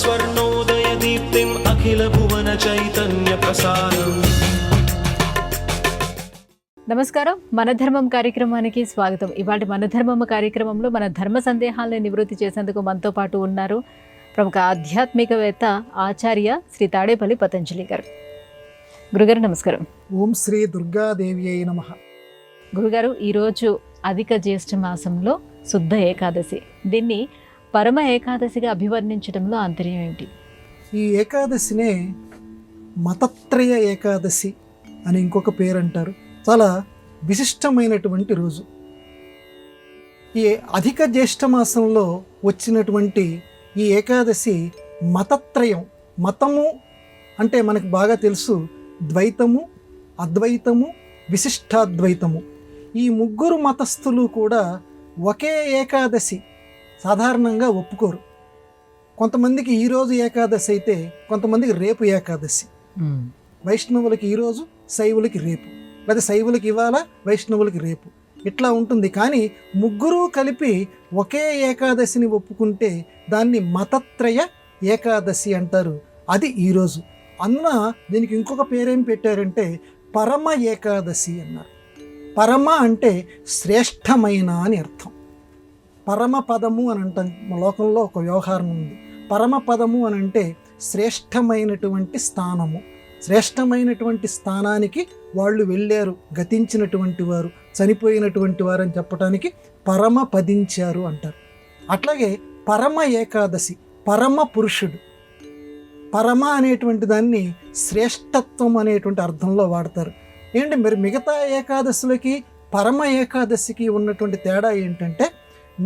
स्वर्णोदयदीप्तिम् अखिलभुवनचैतन्यप्रसारम्। నమస్కారం, మన ధర్మం కార్యక్రమానికి స్వాగతం. ఇవాళ మన ధర్మం కార్యక్రమంలో మన ధర్మ సందేహాలను నివృత్తి చేసేందుకు మనతో పాటు ఉన్నారు ప్రముఖ ఆధ్యాత్మికవేత్త ఆచార్య శ్రీ తాడేపల్లి పతంజలి గారు. గురుగారు నమస్కారం. ఓం శ్రీ దుర్గాదేవి అయి నమః. గురుగారు, ఈరోజు అధిక జ్యేష్ఠ మాసంలో శుద్ధ ఏకాదశి. దీన్ని పరమ ఏకాదశిగా అభివర్ణించడంలో ఆంతర్యం ఏమిటి? ఈ ఏకాదశినే మతత్రయ ఏకాదశి అని ఇంకొక పేరు అంటారు. చాలా విశిష్టమైనటువంటి రోజు. ఈ అధిక జ్యేష్ఠ మాసంలో వచ్చినటువంటి ఈ ఏకాదశి మతత్రయం. మతము అంటే మనకు బాగా తెలుసు, ద్వైతము, అద్వైతము, విశిష్టాద్వైతము. ఈ ముగ్గురు మతస్థులు కూడా ఒకే ఏకాదశి సాధారణంగా ఒప్పుకోరు. కొంతమందికి ఈరోజు ఏకాదశి అయితే కొంతమందికి రేపు ఏకాదశి. వైష్ణవులకి ఈరోజు, శైవులకి రేపు, లేదా శైవులకి ఇవాళ, వైష్ణవులకి రేపు, ఇట్లా ఉంటుంది. కానీ ముగ్గురు కలిపి ఒకే ఏకాదశిని ఒప్పుకుంటే దాన్ని మతత్రయ ఏకాదశి అంటారు. అది ఈరోజు. అందున దీనికి ఇంకొక పేరేం పెట్టారంటే పరమ ఏకాదశి అన్నారు. పరమ అంటే శ్రేష్టమైన అని అర్థం. పరమ పదము అని అంటాం. లోకంలో ఒక వ్యవహారం ఉంది. పరమ పదము అని అంటే శ్రేష్టమైనటువంటి స్థానము. శ్రేష్టమైనటువంటి స్థానానికి వాళ్ళు వెళ్ళారు, గతించినటువంటి వారు, చనిపోయినటువంటి వారు అని చెప్పడానికి పరమ పదించారు అంటారు. అట్లాగే పరమ ఏకాదశి, పరమ పురుషుడు. పరమ అనేటువంటి దాన్ని శ్రేష్టత్వం అనేటువంటి అర్థంలో వాడతారు. ఏంటి మరి మిగతా ఏకాదశులకి పరమ ఏకాదశికి ఉన్నటువంటి తేడా ఏంటంటే,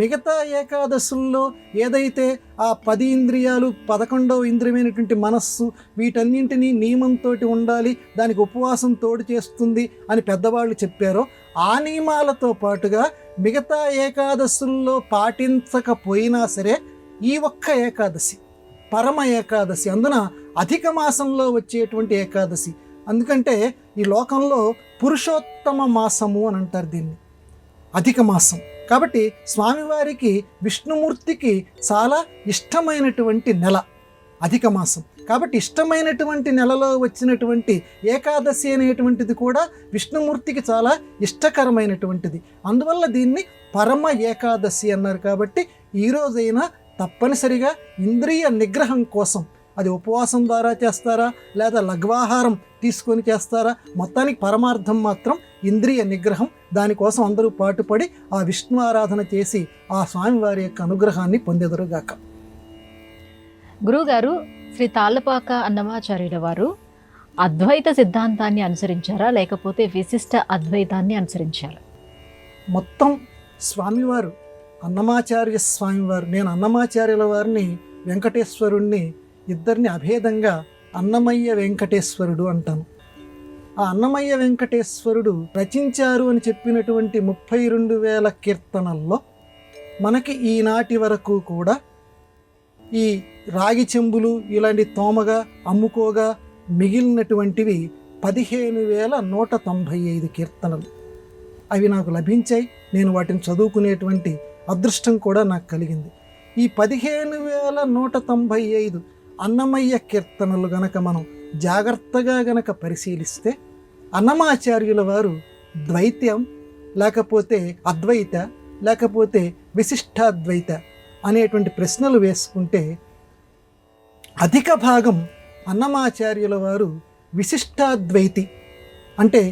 మిగతా ఏకాదశుల్లో ఏదైతే ఆ 10 ఇంద్రియాలు, 11వ ఇంద్రియమైనటువంటి మనస్సు, వీటన్నింటినీ నియమంతో ఉండాలి, దానికి ఉపవాసం తోడు చేస్తుంది అని పెద్దవాళ్ళు చెప్పారో, ఆ నియమాలతో పాటుగా మిగతా ఏకాదశుల్లో పాటించకపోయినా సరే ఈ ఒక్క ఏకాదశి పరమ ఏకాదశి. అందున అధిక మాసంలో వచ్చేటువంటి ఏకాదశి. అందుకంటే ఈ లోకంలో పురుషోత్తమ మాసము అని అంటారు దీన్ని, అధిక మాసం. కాబట్టి స్వామివారికి, విష్ణుమూర్తికి చాలా ఇష్టమైనటువంటి నెల అధిక మాసం. కాబట్టి ఇష్టమైనటువంటి నెలలో వచ్చినటువంటి ఏకాదశి అనేటువంటిది కూడా విష్ణుమూర్తికి చాలా ఇష్టకరమైనటువంటిది. అందువల్ల దీన్ని పరమ ఏకాదశి అన్నారు. కాబట్టి ఈరోజైనా తప్పనిసరిగా ఇంద్రియ నిగ్రహం కోసం, అది ఉపవాసం ద్వారా చేస్తారా లేదా లఘ్వాహారం తీసుకొని చేస్తారా, మొత్తానికి పరమార్థం మాత్రం ఇంద్రియ నిగ్రహం. దానికోసం అందరూ పాటుపడి ఆ విష్ణు ఆరాధన చేసి ఆ స్వామివారి యొక్క అనుగ్రహాన్ని పొందెదరుగాక. గురువుగారు, శ్రీ తాళ్ళపాక అన్నమాచార్యుల వారు అద్వైత సిద్ధాంతాన్ని అనుసరించారా లేకపోతే విశిష్ట అద్వైతాన్ని అనుసరించారా? మొత్తం స్వామివారు, అన్నమాచార్య స్వామివారు, నేను అన్నమాచార్యుల వారిని, వెంకటేశ్వరుణ్ణి ఇద్దరిని అభేదంగా అన్నమయ్య వెంకటేశ్వరుడు అంటాను. ఆ అన్నమయ్య వెంకటేశ్వరుడు రచించారు అని చెప్పినటువంటి 32,000 కీర్తనల్లో మనకి ఈనాటి వరకు కూడా ఈ రాగి చెంబులు ఇలాంటి తోమగా అమ్ముకోగా మిగిలినటువంటివి 15,195 కీర్తనలు. అవి నాకు లభించాయి. నేను వాటిని చదువుకునేటువంటి అదృష్టం కూడా నాకు కలిగింది. ఈ 15,195 అన్నమయ్య కీర్తనలు గనక మనం జాగ్రత్తగా గనక పరిశీలిస్తే, అన్నమాచార్యుల వారు ద్వైత్యం లేకపోతే అద్వైత లేకపోతే విశిష్టాద్వైత అనేటువంటి ప్రశ్నలు వేసుకుంటే అధిక భాగం అన్నమాచార్యుల వారు విశిష్టాద్వైతి. అంటే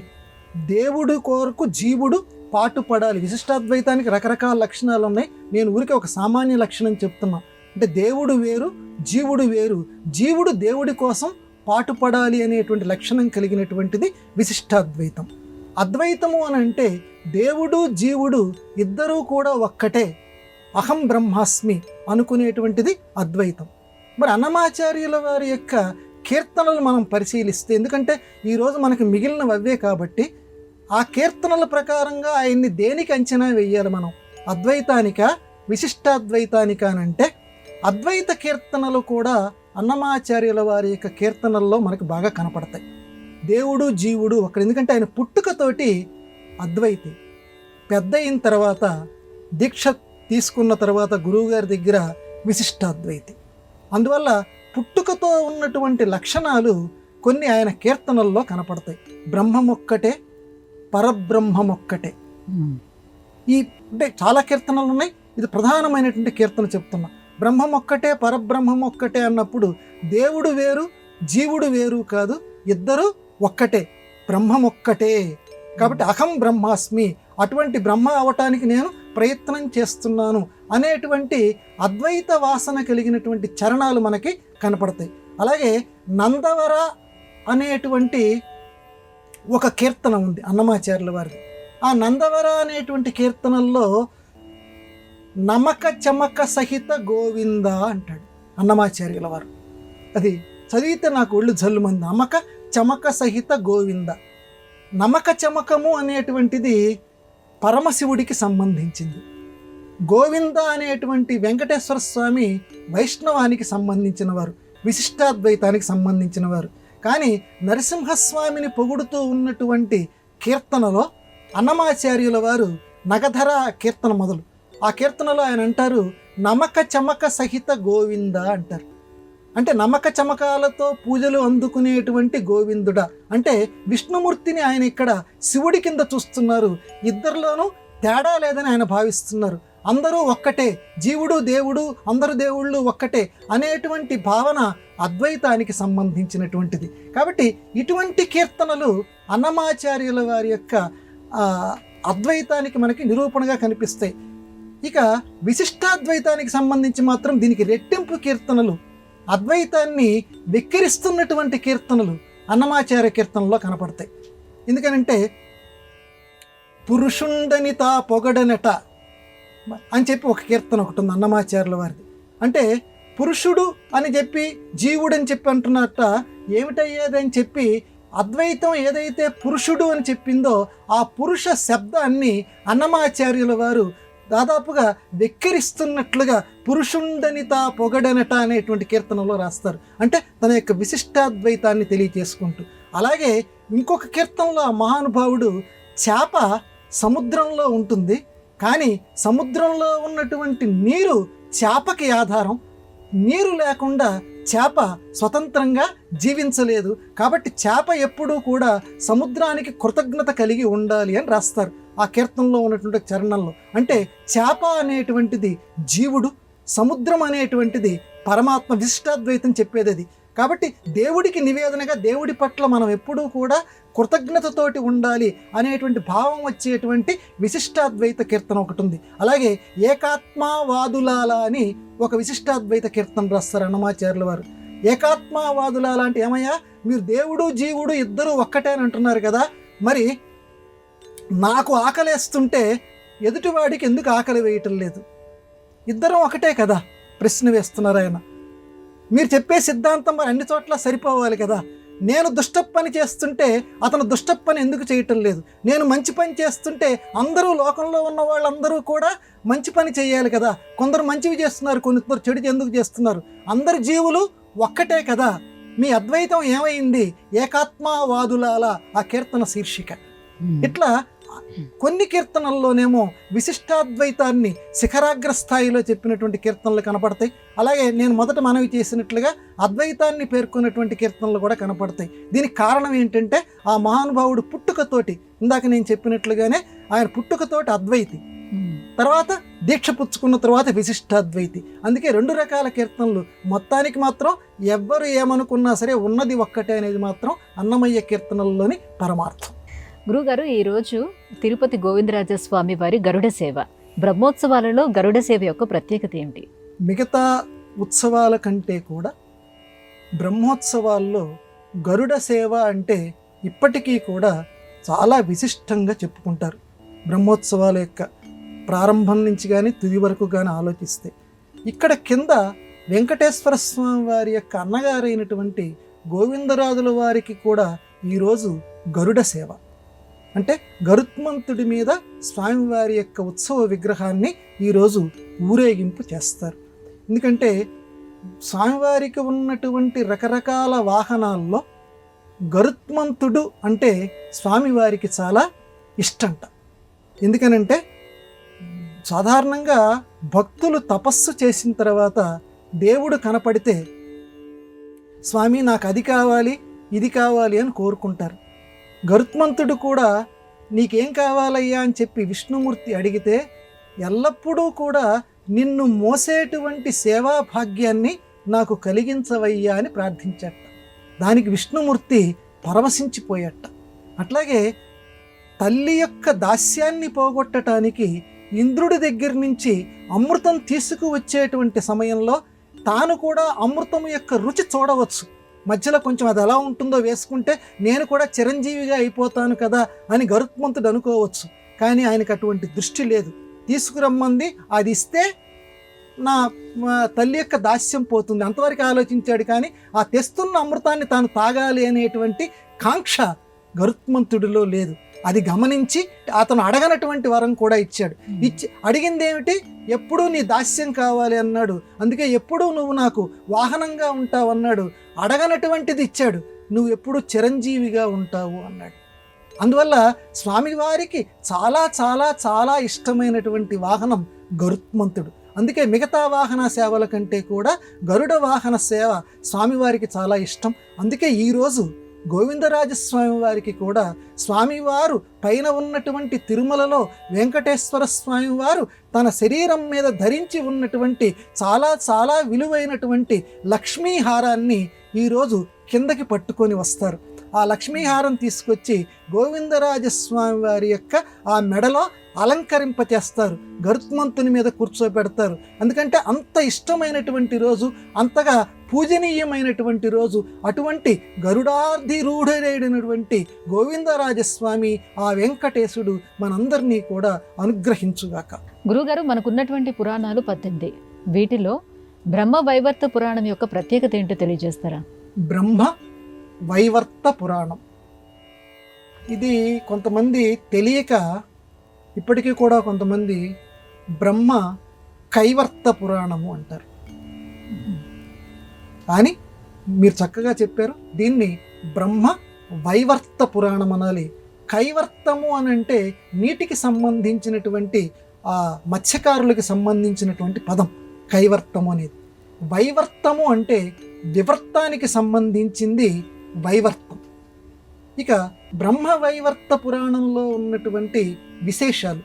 దేవుడు కొరకు జీవుడు పాటుపడాలి. విశిష్టాద్వైతానికి రకరకాల లక్షణాలు ఉన్నాయి. నేను ఊరికే ఒక సామాన్య లక్షణం చెప్తున్నా. అంటే దేవుడు వేరు, జీవుడు వేరు, జీవుడు దేవుడి కోసం పాటుపడాలి అనేటువంటి లక్షణం కలిగినటువంటిది విశిష్టాద్వైతం. అద్వైతము అని అంటే దేవుడు జీవుడు ఇద్దరూ కూడా ఒక్కటే, అహం బ్రహ్మాస్మి అనుకునేటువంటిది అద్వైతం. మరి అన్నమాచార్యుల వారి యొక్క కీర్తనలు మనం పరిశీలిస్తే, ఎందుకంటే ఈరోజు మనకు మిగిలినవి అవే కాబట్టి ఆ కీర్తనల ప్రకారంగా ఆయన్ని దేనికి అంచనా వేయాలి మనం? అద్వైతానిక, విశిష్టాద్వైతానిక అని అంటే అద్వైత కీర్తనలు కూడా అన్నమాచార్యుల వారి యొక్క కీర్తనల్లో మనకు బాగా కనపడతాయి. దేవుడు జీవుడు ఒకడు. ఎందుకంటే ఆయన పుట్టుకతోటి అద్వైతి, పెద్ద అయిన తర్వాత దీక్ష తీసుకున్న తర్వాత గురువుగారి దగ్గర విశిష్టాద్వైతి. అందువల్ల పుట్టుకతో ఉన్నటువంటి లక్షణాలు కొన్ని ఆయన కీర్తనల్లో కనపడతాయి. బ్రహ్మమొక్కటే, పరబ్రహ్మమొక్కటే. ఈ అంటే చాలా కీర్తనలు ఉన్నాయి, ఇది ప్రధానమైనటువంటి కీర్తన చెప్తున్నా. బ్రహ్మమొక్కటే, పరబ్రహ్మమొక్కటే అన్నప్పుడు దేవుడు వేరు, జీవుడు వేరు కాదు, ఇద్దరు ఒక్కటే, బ్రహ్మమొక్కటే. కాబట్టి అహం బ్రహ్మాస్మి, అటువంటి బ్రహ్మ అవటానికి నేను ప్రయత్నం చేస్తున్నాను అనేటువంటి అద్వైత వాసన కలిగినటువంటి చరణాలు మనకి కనపడతాయి. అలాగే నందవర అనేటువంటి ఒక కీర్తన ఉంది అన్నమాచార్యుల వారిది. ఆ నందవర అనేటువంటి కీర్తనల్లో నమక చమక సహిత గోవింద అంటాడు అన్నమాచార్యుల వారు. అది చదివితే నాకు ఒళ్ళు జల్లుమంది. నమక చమక సహిత గోవింద. నమక చమకము అనేటువంటిది పరమశివుడికి సంబంధించింది. గోవింద అనేటువంటి వెంకటేశ్వర స్వామి వైష్ణవానికి సంబంధించిన వారు, విశిష్టాద్వైతానికి సంబంధించిన వారు. కానీ నరసింహస్వామిని పొగుడుతూ ఉన్నటువంటి కీర్తనలో అన్నమాచార్యుల వారు నగధర కీర్తన మొదలు. ఆ కీర్తనలో ఆయన అంటారు నమక చమక సహిత గోవింద అంటారు. అంటే నమక చమకాలతో పూజలు అందుకునేటువంటి గోవిందుడా అంటే విష్ణుమూర్తిని ఆయన ఇక్కడ శివుడి కింద చూస్తున్నారు. ఇద్దరిలోనూ తేడా లేదని ఆయన భావిస్తున్నారు. అందరూ ఒక్కటే, జీవుడు దేవుడు, అందరు దేవుళ్ళు ఒక్కటే అనేటువంటి భావన అద్వైతానికి సంబంధించినటువంటిది. కాబట్టి ఇటువంటి కీర్తనలు అన్నమాచార్యుల వారి యొక్క అద్వైతానికి మనకి నిరూపణగా కనిపిస్తాయి. ఇక విశిష్టాద్వైతానికి సంబంధించి మాత్రం దీనికి రెట్టింపు కీర్తనలు, అద్వైతాన్ని వెక్కిరిస్తున్నటువంటి కీర్తనలు అన్నమాచార్య కీర్తనలో కనపడతాయి. ఎందుకనంటే పురుషుండని తా పొగడనట అని చెప్పి ఒక కీర్తన ఒకటి ఉంది అన్నమాచార్యుల వారిది. అంటే పురుషుడు అని చెప్పి జీవుడు అని చెప్పి అంటున్నట్ట ఏమిటయ్యేదని చెప్పి అద్వైతం ఏదైతే పురుషుడు అని చెప్పిందో ఆ పురుష శబ్దాన్ని అన్నమాచార్యుల వారు దాదాపుగా వెక్కిరిస్తున్నట్లుగా పురుషుండనిత పొగడనట అనేటువంటి కీర్తనలో రాస్తారు. అంటే తన యొక్క విశిష్టాద్వైతాన్ని తెలియజేసుకుంటూ. అలాగే ఇంకొక కీర్తనలో ఆ మహానుభావుడు చేప సముద్రంలో ఉంటుంది, కానీ సముద్రంలో ఉన్నటువంటి నీరు చేపకి ఆధారం. నీరు లేకుండా చేప స్వతంత్రంగా జీవించలేదు. కాబట్టి చేప ఎప్పుడూ కూడా సముద్రానికి కృతజ్ఞత కలిగి ఉండాలి అని రాస్తారు ఆ కీర్తనలో ఉన్నటువంటి చరణంలో. అంటే చేప అనేటువంటిది జీవుడు, సముద్రం అనేటువంటిది పరమాత్మ, విశిష్టాద్వైతం చెప్పేది అది. కాబట్టి దేవుడికి నివేదనగా దేవుడి పట్ల మనం ఎప్పుడూ కూడా కృతజ్ఞతతోటి ఉండాలి అనేటువంటి భావం వచ్చేటువంటి విశిష్టాద్వైత కీర్తన ఒకటి ఉంది. అలాగే ఏకాత్మవాదులాల అని ఒక విశిష్టాద్వైత కీర్తన రాస్తారు అన్నమాచార్యుల వారు. ఏకాత్మవాదులాల అంటే ఏమయ్యా, మీరు దేవుడు జీవుడు ఇద్దరు ఒక్కటే అని అంటున్నారు కదా, మరి నాకు ఆకలేస్తుంటే ఎదుటివాడికి ఎందుకు ఆకలి వేయటం లేదు? ఇద్దరం ఒకటే కదా ప్రశ్న వేస్తున్నారు ఆయన. మీరు చెప్పే సిద్ధాంతం మరి అన్ని చోట్ల సరిపోవాలి కదా. నేను దుష్ట పని చేస్తుంటే అతను దుష్ట పని ఎందుకు చేయటం లేదు? నేను మంచి పని చేస్తుంటే అందరూ లోకంలో ఉన్న వాళ్ళందరూ కూడా మంచి పని చేయాలి కదా. కొందరు మంచివి చేస్తున్నారు, కొందరు చెడు ఎందుకు చేస్తున్నారు? అందరు జీవులు ఒక్కటే కదా. మీ అద్వైతం ఏమైంది? ఏకాత్మవాదులాల ఆ కీర్తన శీర్షిక. ఇట్లా కొన్ని కీర్తనల్లోనేమో విశిష్టాద్వైతాన్ని శిఖరాగ్ర స్థాయిలో చెప్పినటువంటి కీర్తనలు కనపడతాయి. అలాగే నేను మొదట మనవి చేసినట్లుగా అద్వైతాన్ని పేర్కొన్నటువంటి కీర్తనలు కూడా కనపడతాయి. దీనికి కారణం ఏంటంటే ఆ మహానుభావుడు పుట్టుకతోటి, ఇందాక నేను చెప్పినట్లుగానే ఆయన పుట్టుకతోటి అద్వైతి, తర్వాత దీక్ష పుచ్చుకున్న తర్వాత విశిష్టాద్వైతి. అందుకే రెండు రకాల కీర్తనలు. మొత్తానికి మాత్రం ఎవ్వరు ఏమనుకున్నా సరే ఉన్నది ఒక్కటే అనేది మాత్రం అన్నమయ్య కీర్తనల్లోని పరమార్థం. గురుగారు, ఈరోజు తిరుపతి గోవిందరాజస్వామి వారి గరుడ సేవ, బ్రహ్మోత్సవాలలో గరుడ సేవ యొక్క ప్రత్యేకత ఏమిటి? మిగతా ఉత్సవాల కంటే కూడా బ్రహ్మోత్సవాల్లో గరుడ సేవ అంటే ఇప్పటికీ కూడా చాలా విశిష్టంగా చెప్పుకుంటారు. బ్రహ్మోత్సవాల యొక్క ప్రారంభం నుంచి కానీ తుది వరకు కానీ ఆలోచిస్తే ఇక్కడ కింద వెంకటేశ్వర స్వామి వారి యొక్క అన్నగారైనటువంటి గోవిందరాజుల వారికి కూడా ఈరోజు గరుడ సేవ అంటే గరుత్మంతుడి మీద స్వామివారి యొక్క ఉత్సవ విగ్రహాన్ని ఈరోజు ఊరేగింపు చేస్తారు. ఎందుకంటే స్వామివారికి ఉన్నటువంటి రకరకాల వాహనాల్లో గరుత్మంతుడు అంటే స్వామివారికి చాలా ఇష్టంట. ఎందుకనంటే సాధారణంగా భక్తులు తపస్సు చేసిన తర్వాత దేవుడు కనపడితే స్వామి నాకు అది కావాలి ఇది కావాలి అని కోరుకుంటారు. గరుత్మంతుడు కూడా నీకేం కావాలయ్యా అని చెప్పి విష్ణుమూర్తి అడిగితే ఎల్లప్పుడూ కూడా నిన్ను మోసేటువంటి సేవా భాగ్యాన్ని నాకు కలిగించవయ్యా అని ప్రార్థించట. దానికి విష్ణుమూర్తి పరవశించిపోయట. అట్లాగే తల్లి యొక్క దాస్యాన్ని పోగొట్టడానికి ఇంద్రుడి దగ్గర నుంచి అమృతం తీసుకువచ్చేటువంటి సమయంలో తాను కూడా అమృతం యొక్క రుచి చూడవచ్చు. మధ్యలో కొంచెం అది ఎలా ఉంటుందో వేసుకుంటే నేను కూడా చిరంజీవిగా అయిపోతాను కదా అని గరుత్మంతుడు అనుకోవచ్చు. కానీ ఆయనకు అటువంటి దృష్టి లేదు. తీసుకురమ్మంది, అది ఇస్తే నా తల్లి యొక్క దాస్యం పోతుంది అంతవరకు ఆలోచించాడు. కానీ ఆ తెస్తున్న అమృతాన్ని తాను తాగాలి అనేటువంటి కాంక్ష గరుత్మంతుడిలో లేదు. అది గమనించి అతను అడగనటువంటి వరం కూడా ఇచ్చాడు. అడిగింది ఏమిటి? ఎప్పుడూ నీ దాస్యం కావాలి అన్నాడు. అందుకే ఎప్పుడూ నువ్వు నాకు వాహనంగా ఉంటావు అన్నాడు. అడగనటువంటిది ఇచ్చాడు, నువ్వు ఎప్పుడూ చిరంజీవిగా ఉంటావు అన్నాడు. అందువల్ల స్వామివారికి చాలా చాలా చాలా ఇష్టమైనటువంటి వాహనం గరుత్మంతుడు. అందుకే మిగతా వాహన సేవల కంటే కూడా గరుడ వాహన సేవ స్వామివారికి చాలా ఇష్టం. అందుకే ఈరోజు గోవిందరాజస్వామి వారికి కూడా స్వామివారు పైన ఉన్నటువంటి తిరుమలలో వెంకటేశ్వర స్వామి వారు తన శరీరం మీద ధరించి ఉన్నటువంటి చాలా చాలా విలువైనటువంటి లక్ష్మీహారాన్ని ఈరోజు కిందకి పట్టుకొని వస్తారు. ఆ లక్ష్మీహారం తీసుకొచ్చి గోవిందరాజస్వామి వారి యొక్క ఆ మెడలో అలంకరింపచేస్తారు, గరుత్మంతుని మీద కూర్చోబెడతారు. ఎందుకంటే అంత ఇష్టమైనటువంటి రోజు, అంతగా పూజనీయమైనటువంటి రోజు. అటువంటి గరుడాధిరూఢుడైనటువంటి గోవిందరాజస్వామి ఆ వెంకటేశుడు మనందరినీ కూడా అనుగ్రహించుగాక. గురుగారు, మనకున్నటువంటి పురాణాలు 18. వీటిలో బ్రహ్మ వైవర్త పురాణం యొక్క ప్రత్యేకత ఏంటో తెలియజేస్తారా? బ్రహ్మ వైవర్త పురాణం ఇది కొంతమంది తెలియక ఇప్పటికీ కూడా కొంతమంది బ్రహ్మ కైవర్త పురాణము అంటారు. కానీ మీరు చక్కగా చెప్పారు, దీన్ని బ్రహ్మ వైవర్త పురాణం అనాలి. కైవర్తము అని అంటే నీటికి సంబంధించినటువంటి ఆ మత్స్యకారులకి సంబంధించినటువంటి పదం కైవర్తము అనేది. వైవర్తము అంటే వివర్తానికి సంబంధించింది వైవర్తం. ఇక బ్రహ్మ వైవర్త పురాణంలో ఉన్నటువంటి విశేషాలు,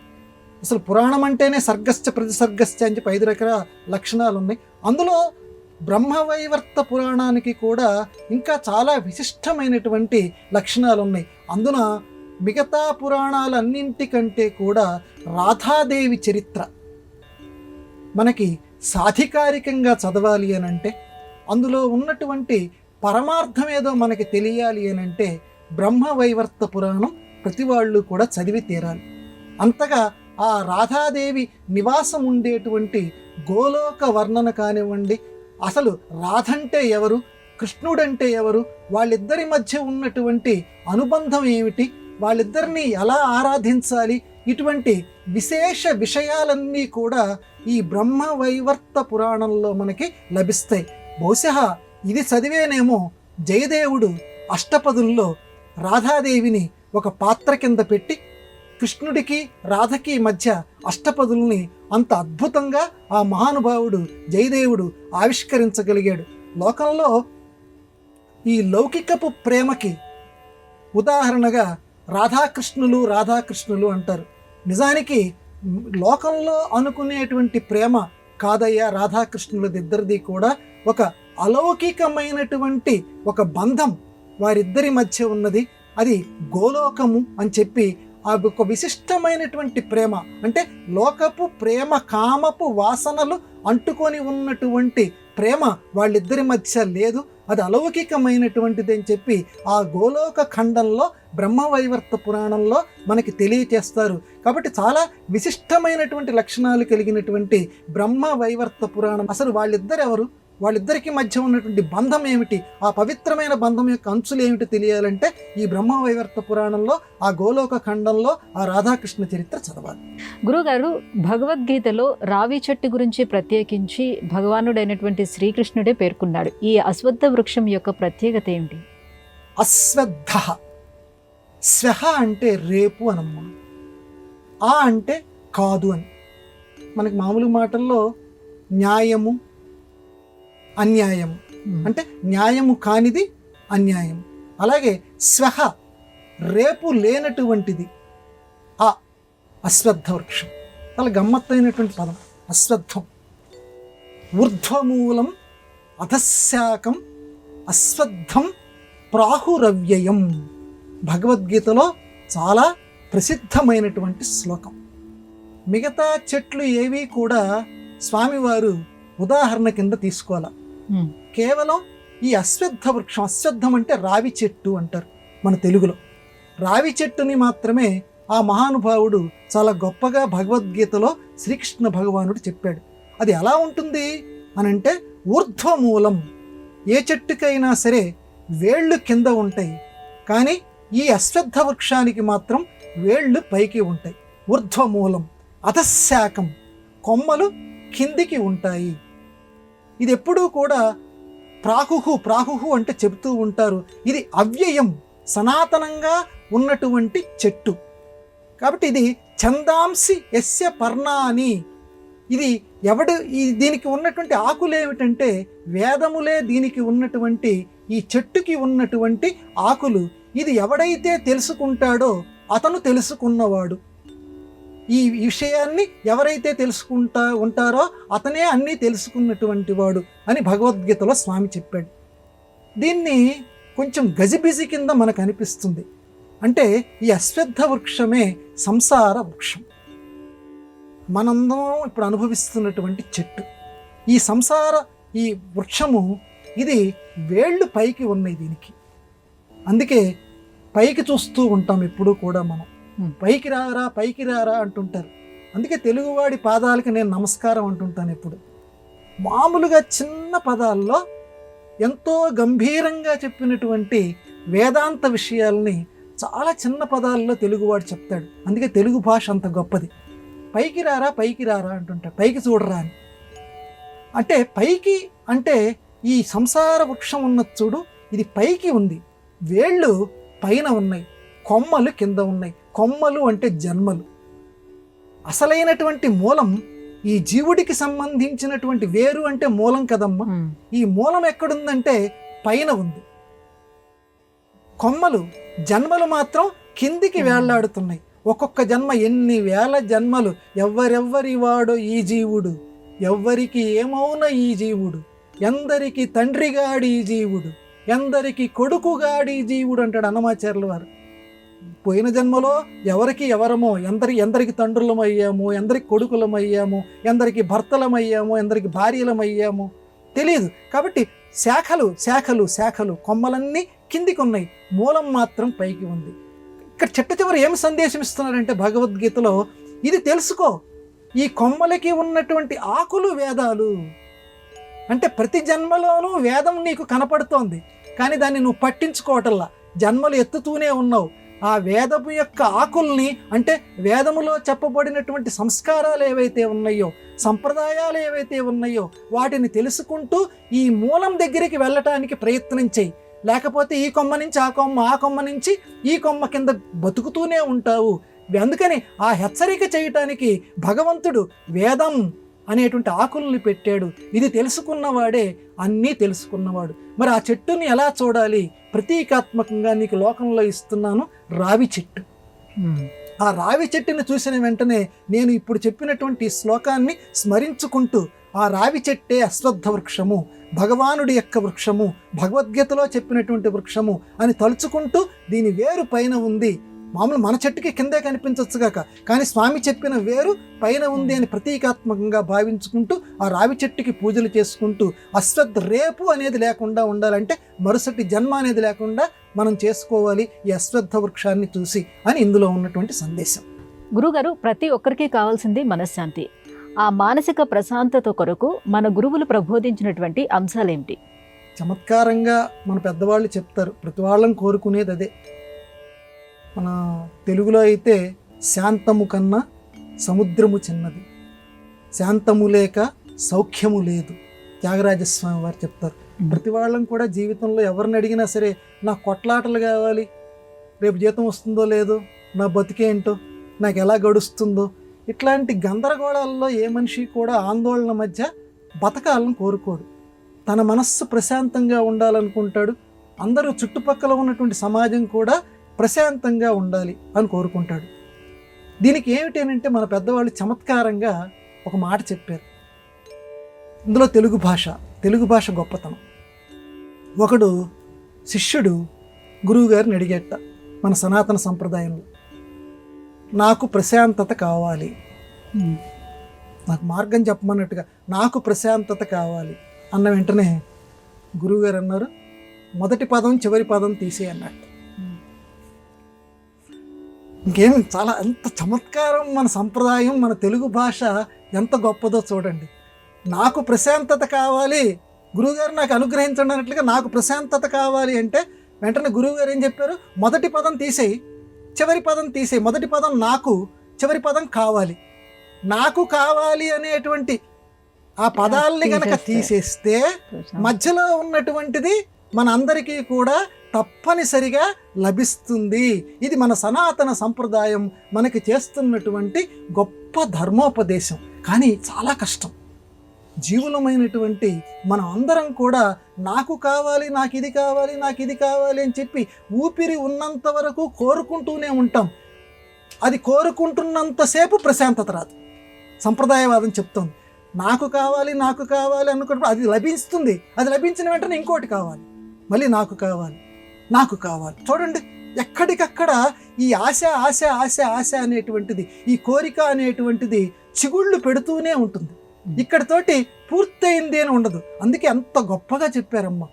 అసలు పురాణం అంటేనే సర్గశ్చ ప్రతిసర్గశ్చ అని చెప్పి 5 రకాల లక్షణాలు ఉన్నాయి. అందులో బ్రహ్మ వైవర్త పురాణానికి కూడా ఇంకా చాలా విశిష్టమైనటువంటి లక్షణాలు ఉన్నాయి. అందున మిగతా పురాణాలన్నింటికంటే కూడా రాధాదేవి చరిత్ర మనకి సాధికారికంగా చదవాలి అని అంటే, అందులో ఉన్నటువంటి పరమార్థం ఏదో మనకి తెలియాలి అని అంటే బ్రహ్మ వైవర్త పురాణం ప్రతి వాళ్ళు కూడా చదివి తీరాలి. అంతగా ఆ రాధాదేవి నివాసం ఉండేటువంటి గోలోక వర్ణన కానివ్వండి, అసలు రాధంటే ఎవరు, కృష్ణుడంటే ఎవరు, వాళ్ళిద్దరి మధ్య ఉన్నటువంటి అనుబంధం ఏమిటి, వాళ్ళిద్దరిని ఎలా ఆరాధించాలి, ఇటువంటి విశేష విషయాలన్నీ కూడా ఈ బ్రహ్మ వైవర్త పురాణంలో మనకి లభిస్తాయి. బహుశా ఇది చదివేనేమో జయదేవుడు అష్టపదుల్లో రాధాదేవిని ఒక పాత్ర కింద పెట్టి కృష్ణుడికి రాధకి మధ్య అష్టపదుల్ని అంత అద్భుతంగా ఆ మహానుభావుడు జయదేవుడు ఆవిష్కరించగలిగాడు. లోకంలో ఈ లౌకికపు ప్రేమకి ఉదాహరణగా రాధాకృష్ణులు అంటారు. నిజానికి లోకంలో అనుకునేటువంటి ప్రేమ కాదయ్యా రాధాకృష్ణులది. ఇద్దరిది కూడా ఒక అలౌకికమైనటువంటి ఒక బంధం వారిద్దరి మధ్య ఉన్నది. అది గోలోకము అని చెప్పి ఆ ఒక విశిష్టమైనటువంటి ప్రేమ, అంటే లోకపు ప్రేమ, కామపు వాసనలు అంటుకొని ఉన్నటువంటి ప్రేమ వాళ్ళిద్దరి మధ్య లేదు, అది అలౌకికమైనటువంటిది అని చెప్పి ఆ గోలోక ఖండంలో బ్రహ్మవైవర్త పురాణంలో మనకి తెలియచేస్తారు. కాబట్టి చాలా విశిష్టమైనటువంటి లక్షణాలు కలిగినటువంటి బ్రహ్మవైవర్త పురాణం. అసలు వాళ్ళిద్దరు ఎవరు, వాళ్ళిద్దరికి మధ్య ఉన్నటువంటి బంధం ఏమిటి, ఆ పవిత్రమైన బంధం యొక్క అంచులు ఏమిటి తెలియాలంటే ఈ బ్రహ్మవైవర్త పురాణంలో ఆ గోలోక ఖండంలో ఆ రాధాకృష్ణ చరిత్ర చదవాలి. గురుగారు, భగవద్గీతలో రావి చెట్టు గురించి ప్రత్యేకించి భగవానుడైనటువంటి శ్రీకృష్ణుడే పేర్కొన్నాడు. ఈ అశ్వత్థ వృక్షం యొక్క ప్రత్యేకత ఏంటి? అశ్వత్థ, స్వహ అంటే రేపు అనమ్మా, ఆ అంటే కాదు అని. మనకి మామూలు మాటల్లో న్యాయము, అన్యాయం, అంటే న్యాయము కానిది అన్యాయం. అలాగే శ్వః రేపు లేనటువంటిది ఆ అశ్వత్థ వృక్షం. చాలా గమ్మత్తైనటువంటి పదం అశ్వత్థం. ఊర్ధ్వమూలం అధశాకం అశ్వత్థం ప్రాహురవ్యయం. భగవద్గీతలో చాలా ప్రసిద్ధమైనటువంటి శ్లోకం. మిగతా చెట్లు ఏవి కూడా స్వామివారు ఉదాహరణ కింద తీసుకోవాలి. కేవలం ఈ అశ్వత్థ వృక్షం, అశ్వత్థం అంటే రావి చెట్టు అంటారు మన తెలుగులో. రావి చెట్టుని మాత్రమే ఆ మహానుభావుడు చాలా గొప్పగా భగవద్గీతలో శ్రీకృష్ణ భగవానుడు చెప్పాడు. అది ఎలా ఉంటుంది అనంటే ఊర్ధ్వమూలం. ఏ చెట్టుకైనా సరే వేళ్ళు కింద ఉంటాయి, కానీ ఈ అశ్వత్థ వృక్షానికి మాత్రం వేళ్ళు పైకి ఉంటాయి. ఊర్ధ్వమూలం అధశాకం, కొమ్మలు కిందికి ఉంటాయి. ఇది ఎప్పుడూ కూడా ప్రాహుహు అంటే చెబుతూ ఉంటారు. ఇది అవ్యయం, సనాతనంగా ఉన్నటువంటి చెట్టు. కాబట్టి ఇది ఛందాంసి యస్య పర్ణాని. ఇది దీనికి ఉన్నటువంటి ఆకులు ఏమిటంటే వేదములే దీనికి ఉన్నటువంటి, ఈ చెట్టుకి ఉన్నటువంటి ఆకులు. ఇది ఎవడైతే తెలుసుకుంటాడో అతను తెలుసుకున్నవాడు. ఈ విషయాన్ని ఎవరైతే తెలుసుకుంటా ఉంటారో అతనే అన్నీ తెలుసుకున్నటువంటి వాడు అని భగవద్గీతలో స్వామి చెప్పాడు. దీన్ని కొంచెం గజిబిజి కింద మనకు అనిపిస్తుంది. అంటే ఈ అశ్వత్థ వృక్షమే సంసార వృక్షం, మనందరం ఇప్పుడు అనుభవిస్తున్నటువంటి చెట్టు. ఈ సంసార ఈ వృక్షము ఇది వేళ్ళు పైకి ఉన్నాయి దీనికి. అందుకే పైకి చూస్తూ ఉంటాం ఎప్పుడూ కూడా మనం. పైకి రారా పైకి రారా అంటుంటారు. అందుకే తెలుగువాడి పాదాలకి నేను నమస్కారం అంటుంటాను ఎప్పుడు. మామూలుగా చిన్న పదాల్లో ఎంతో గంభీరంగా చెప్పినటువంటి వేదాంత విషయాల్ని చాలా చిన్న పదాల్లో తెలుగువాడు చెప్తాడు. అందుకే తెలుగు భాష అంత గొప్పది. పైకి రారా అంటుంటాడు, పైకి చూడరా అని. అంటే పైకి అంటే ఈ సంసార వృక్షం ఉన్నది చూడు, ఇది పైకి ఉంది, వేళ్ళు పైన ఉన్నాయి, కొమ్మలు కింద ఉన్నాయి. కొమ్మలు అంటే జన్మలు. అసలైనటువంటి మూలం ఈ జీవుడికి సంబంధించినటువంటి వేరు అంటే మూలం కదమ్మా. ఈ మూలం ఎక్కడుందంటే పైన ఉంది. కొమ్మలు జన్మలు మాత్రం కిందికి వేళ్లాడుతున్నాయి. ఒక్కొక్క జన్మ ఎన్ని వేల జన్మలు. ఎవ్వరెవ్వరి వాడో ఈ జీవుడు, ఎవ్వరికి ఏమౌన ఈ జీవుడు, ఎందరికి తండ్రిగాడి ఈ జీవుడు, ఎందరికి కొడుకుగాడి ఈ జీవుడు అంటాడు అన్నమాచార్యుల వారు. పోయిన జన్మలో ఎవరికి ఎవరమో, ఎందరికి తండ్రులమయ్యాము, ఎందరికి కొడుకులమయ్యాము, ఎందరికి భర్తలమయ్యాము, ఎందరికి భార్యలమయ్యాము తెలియదు. కాబట్టి శాఖలు శాఖలు శాఖలు, కొమ్మలన్నీ కిందికి ఉన్నాయి, మూలం మాత్రం పైకి ఉంది. ఇక్కడ చిట్ట చివరి ఏం సందేశం ఇస్తున్నారంటే భగవద్గీతలో, ఇది తెలుసుకో, ఈ కొమ్మలకి ఉన్నటువంటి ఆకులు వేదాలు. అంటే ప్రతి జన్మలోనూ వేదం నీకు కనపడుతోంది, కానీ దాన్ని నువ్వు పట్టించుకోవటల్లా. జన్మలు ఎత్తుతూనే ఉన్నావు. ఆ వేదము యొక్క ఆకుల్ని, అంటే వేదములో చెప్పబడినటువంటి సంస్కారాలు ఏవైతే ఉన్నాయో, సంప్రదాయాలు ఏవైతే ఉన్నాయో వాటిని తెలుసుకుంటూ ఈ మూలం దగ్గరికి వెళ్ళటానికి ప్రయత్నం చేయి. లేకపోతే ఈ కొమ్మ నుంచి ఆ కొమ్మ నుంచి ఈ కొమ్మ కింద బతుకుతూనే ఉంటావు. అందుకని ఆ హెచ్చరిక చేయటానికి భగవంతుడు వేదం అనేటువంటి ఆకుల్ని పెట్టాడు. ఇది తెలుసుకున్నవాడే అన్నీ తెలుసుకున్నవాడు. మరి ఆ చెట్టుని ఎలా చూడాలి? ప్రతీకాత్మకంగా నీకు లోకంలో ఇస్తున్నాను రావి చెట్టు. ఆ రావి చెట్టుని చూసిన వెంటనే నేను ఇప్పుడు చెప్పినటువంటి శ్లోకాన్ని స్మరించుకుంటూ, ఆ రావి చెట్టే అశ్వత్థ వృక్షము, భగవానుడి యొక్క వృక్షము, భగవద్గీతలో చెప్పినటువంటి వృక్షము అని తలుచుకుంటూ, దీని వేరు పైన ఉంది. మామూలు మన చెట్టుకి కిందే కనిపించచ్చుగాక, కానీ స్వామి చెప్పిన వేరు పైన ఉంది అని ప్రతీకాత్మకంగా భావించుకుంటూ ఆ రావి చెట్టుకి పూజలు చేసుకుంటూ, అశ్వత్థ రేపు అనేది లేకుండా ఉండాలంటే మరుసటి జన్మ అనేది లేకుండా మనం చేసుకోవాలి ఈ అశ్వత్థ వృక్షాన్ని చూసి అని ఇందులో ఉన్నటువంటి సందేశం. గురుగారు, ప్రతి ఒక్కరికి కావాల్సింది మనశ్శాంతి. ఆ మానసిక ప్రశాంతత కొరకు మన గురువులు ప్రబోధించినటువంటి అంశాలేంటి? చమత్కారంగా మన పెద్దవాళ్ళు చెప్తారు, ప్రతి వాళ్ళం కోరుకునేది అదే. మన తెలుగులో అయితే శాంతము కన్నా సముద్రము చిన్నది, శాంతము లేక సౌఖ్యము లేదు, త్యాగరాజస్వామి వారు చెప్తారు. ప్రతి వాళ్ళం కూడా జీవితంలో ఎవరిని అడిగినా సరే, నాకు కొట్లాటలు కావాలి, రేపు జీతం వస్తుందో లేదో, నా బతికేంటో, నాకు ఎలా గడుస్తుందో, ఇట్లాంటి గందరగోళాల్లో ఏ మనిషి కూడా ఆందోళన మధ్య బతకాలను కోరుకోడు. తన మనస్సు ప్రశాంతంగా ఉండాలనుకుంటాడు. అందరూ చుట్టుపక్కల ఉన్నటువంటి సమాజం కూడా ప్రశాంతంగా ఉండాలి అని కోరుకుంటాడు. దీనికి ఏమిటేనంటే మన పెద్దవాళ్ళు చమత్కారంగా ఒక మాట చెప్పారు. ఇందులో తెలుగు భాష గొప్పతనం. ఒకడు శిష్యుడు గురువుగారిని అడిగేట, మన సనాతన సంప్రదాయంలో, నాకు ప్రశాంతత కావాలి, నాకు మార్గం చెప్పమన్నట్టుగా నాకు ప్రశాంతత కావాలి అన్న వెంటనే గురువుగారు అన్నారు, మొదటి పదం చివరి పదం తీసే అన్నట్టు. ఇంకేమి చాలా ఎంత చమత్కారం, మన సంప్రదాయం, మన తెలుగు భాష ఎంత గొప్పదో చూడండి. నాకు ప్రశాంతత కావాలి, గురువుగారు నాకు అనుగ్రహించండి అన్నట్లుగా నాకు ప్రశాంతత కావాలి అంటే వెంటనే గురువుగారు ఏం చెప్పారు, మొదటి పదం తీసేయి, చివరి పదం తీసేయి. మొదటి పదం నాకు, చివరి పదం కావాలి. నాకు కావాలి అనేటువంటి ఆ పదాలని గనక తీసేస్తే మధ్యలో ఉన్నటువంటిది మన అందరికీ కూడా తప్పనిసరిగా లభిస్తుంది. ఇది మన సనాతన సంప్రదాయం మనకి చేస్తున్నటువంటి గొప్ప ధర్మోపదేశం. కానీ చాలా కష్టం. జీవులమైనటువంటి మనం అందరం కూడా నాకు కావాలి, నాకు ఇది కావాలి, నాకు ఇది కావాలి అని చెప్పి ఊపిరి ఉన్నంత వరకు కోరుకుంటూనే ఉంటాం. అది కోరుకుంటున్నంతసేపు ప్రశాంతత రాదు. సంప్రదాయవాదం చెప్తోంది నాకు కావాలి, నాకు కావాలి అనుకున్నప్పుడు అది లభిస్తుంది. అది లభించిన వెంటనే ఇంకోటి కావాలి, మళ్ళీ నాకు కావాలి, నాకు కావాలి. చూడండి, ఎక్కడికక్కడ ఈ ఆశ ఆశ ఆశ ఆశ అనేటువంటిది, ఈ కోరిక అనేటువంటిది చిగుళ్ళు పెడుతూనే ఉంటుంది. ఇక్కడితోటి పూర్తయింది అని ఉండదు. అందుకే అంత గొప్పగా చెప్పారమ్మ,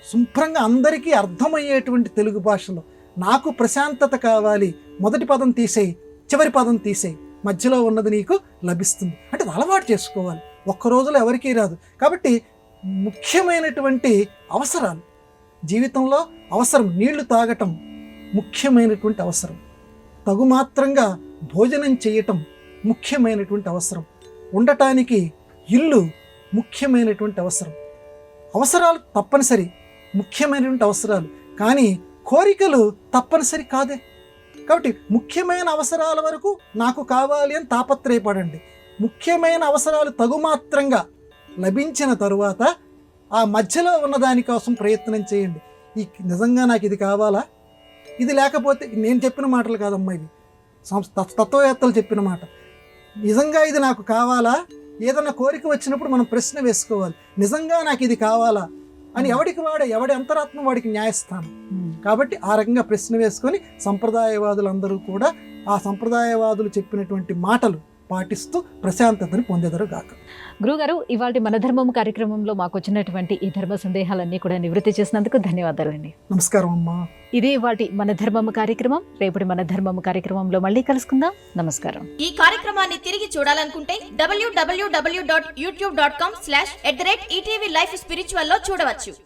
శుభ్రంగా అందరికీ అర్థమయ్యేటువంటి తెలుగు భాషలో. నాకు ప్రశాంతత కావాలి, మొదటి పదం తీసేయి, చివరి పదం తీసేయి, మధ్యలో ఉన్నది నీకు లభిస్తుంది. అంటే అది అలవాటు చేసుకోవాలి. ఒక్క రోజులో ఎవరికీ రాదు. కాబట్టి ముఖ్యమైనటువంటి అవసరాలు జీవితంలో అవసరం. నీళ్లు తాగటం ముఖ్యమైనటువంటి అవసరం. తగుమాత్రంగా భోజనం చేయటం ముఖ్యమైనటువంటి అవసరం. ఉండటానికి ఇల్లు ముఖ్యమైనటువంటి అవసరం. అవసరాలు తప్పనిసరి, ముఖ్యమైనటువంటి అవసరాలు. కానీ కోరికలు తప్పనిసరి కాదే. కాబట్టి ముఖ్యమైన అవసరాల వరకు నాకు కావాలి అని తాపత్రయపడండి. ముఖ్యమైన అవసరాలు తగుమాత్రంగా లభించిన తరువాత ఆ మధ్యలో ఉన్నదానికోసం ప్రయత్నం చేయండి. ఈ నిజంగా నాకు ఇది కావాలా, ఇది లేకపోతే, నేను చెప్పిన మాటలు కాదమ్మా, ఇది తత్వవేత్తలు చెప్పిన మాట. నిజంగా ఇది నాకు కావాలా, ఏదన్నా కోరిక వచ్చినప్పుడు మనం ప్రశ్న వేసుకోవాలి, నిజంగా నాకు ఇది కావాలా అని. ఎవడి అంతరాత్మ వాడికి న్యాయస్థానం. కాబట్టి ఆ రకంగా ప్రశ్న వేసుకొని సంప్రదాయవాదులందరూ కూడా ఆ సంప్రదాయవాదులు చెప్పినటువంటి మాటలు పాటిస్తూ ప్రశాంతతను పొందేదరు గాక. గురుగారు, ఇవాళ మన ధర్మం కార్యక్రమంలో మాకు వచ్చినటువంటి ఈ ధర్మ సందేహాలన్నీ కూడా నివృత్తి చేసినందుకు ధన్యవాదాలండి. నమస్కారం అమ్మా. ఇది ఇవాళ మన ధర్మం కార్యక్రమం. రేపటి మన ధర్మం కార్యక్రమంలో మళ్ళీ కలుసుకుందాం. నమస్కారం. ఈ కార్యక్రమాన్ని తిరిగి చూడాలనుకుంటే www.youtube.com/ETV Life Spiritual లో చూడవచ్చు.